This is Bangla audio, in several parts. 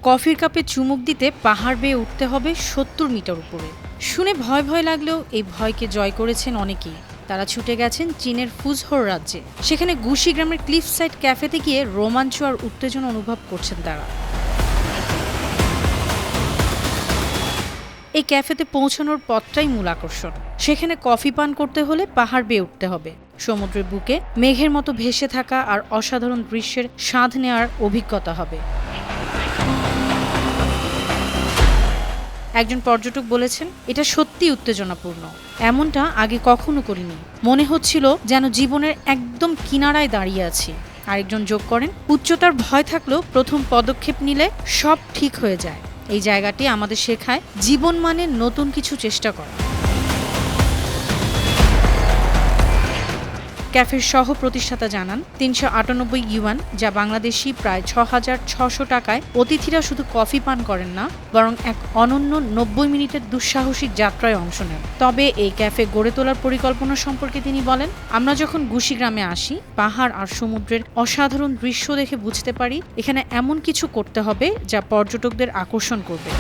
কফির কাপে চুমুক দিতে পাহাড় বেয়ে উঠতে হবে ৭০ মিটার উপরে। শুনে ভয় ভয় লাগলেও এই ভয়কে জয় করেছেন অনেকেই। তারা ছুটে গেছেন চীনের ফুজহোর রাজ্যে। সেখানে গুশি গ্রামের ক্লিফ সাইড ক্যাফেতে গিয়ে রোমাঞ্চ আর উত্তেজনা অনুভব করছেন তারা। এই ক্যাফেতে পৌঁছানোর পথটাই মূল আকর্ষণ। সেখানে কফি পান করতে হলে পাহাড় বেয়ে উঠতে হবে। সমুদ্রের বুকে মেঘের মতো ভেসে থাকা আর অসাধারণ দৃশ্যের স্বাদ নেওয়ার অভিজ্ঞতা হবে। একজন পর্যটক বলেছেন, এটা সত্যি উত্তেজনাপূর্ণ। এমনটা আগে কখনো করিনি। মনে হচ্ছিল যেন জীবনের একদম কিনারায় দাঁড়িয়ে আছি। আরেকজন যোগ করেন, উচ্চতার ভয় থাকলেও প্রথম পদক্ষেপ নিলে সব ঠিক হয়ে যায়। এই জায়গাটি আমাদের শেখায় জীবন মানে নতুন কিছু চেষ্টা করা। ক্যাফের সহ প্রতিষ্ঠাতা জানান, ৩৯৮ ইউয়ান, যা বাংলাদেশি প্রায় ৬,৬০০ টাকায় অতিথিরা শুধু কফি পান করেন না, বরং এক অনন্য ৯০ মিনিটের দুঃসাহসিক যাত্রায় অংশ নেন। তবে এই ক্যাফে গড়ে তোলার পরিকল্পনা সম্পর্কে তিনি বলেন, আমরা যখন গুশি গ্রামে আসি, পাহাড় আর সমুদ্রের অসাধারণ দৃশ্য দেখে বুঝতে পারি এখানে এমন কিছু করতে হবে যা পর্যটকদের আকর্ষণ করবে।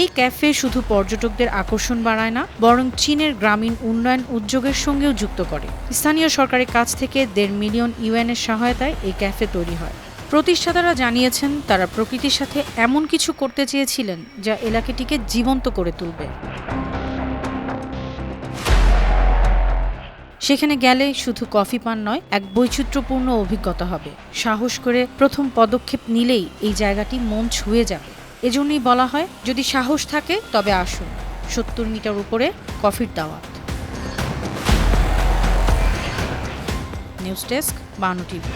এই ক্যাফে শুধু পর্যটকদের আকর্ষণ বাড়ায় না, বরং চীনের গ্রামীণ উন্নয়ন উদ্যোগের সঙ্গেও যুক্ত করে। স্থানীয় সরকারের কাছ থেকে ১.৫ মিলিয়ন ইউয়ানের সহায়তায় এই ক্যাফে তৈরি হয়। প্রতিষ্ঠাতারা জানিয়েছেন, তারা প্রকৃতির সাথে এমন কিছু করতে চেয়েছিলেন যা এলাকাটিকে জীবন্ত করে তুলবে। সেখানে গেলে শুধু কফি পান নয়, এক বৈচিত্র্যপূর্ণ অভিজ্ঞতা হবে। সাহস করে প্রথম পদক্ষেপ নিলেই এই জায়গাটি মন ছুঁয়ে যাবে। এজন্যই বলা হয়, যদি সাহস থাকে তবে আসুন। ৭০ মিটার উপরে কফির দাওয়াত। News desk, Banu TV.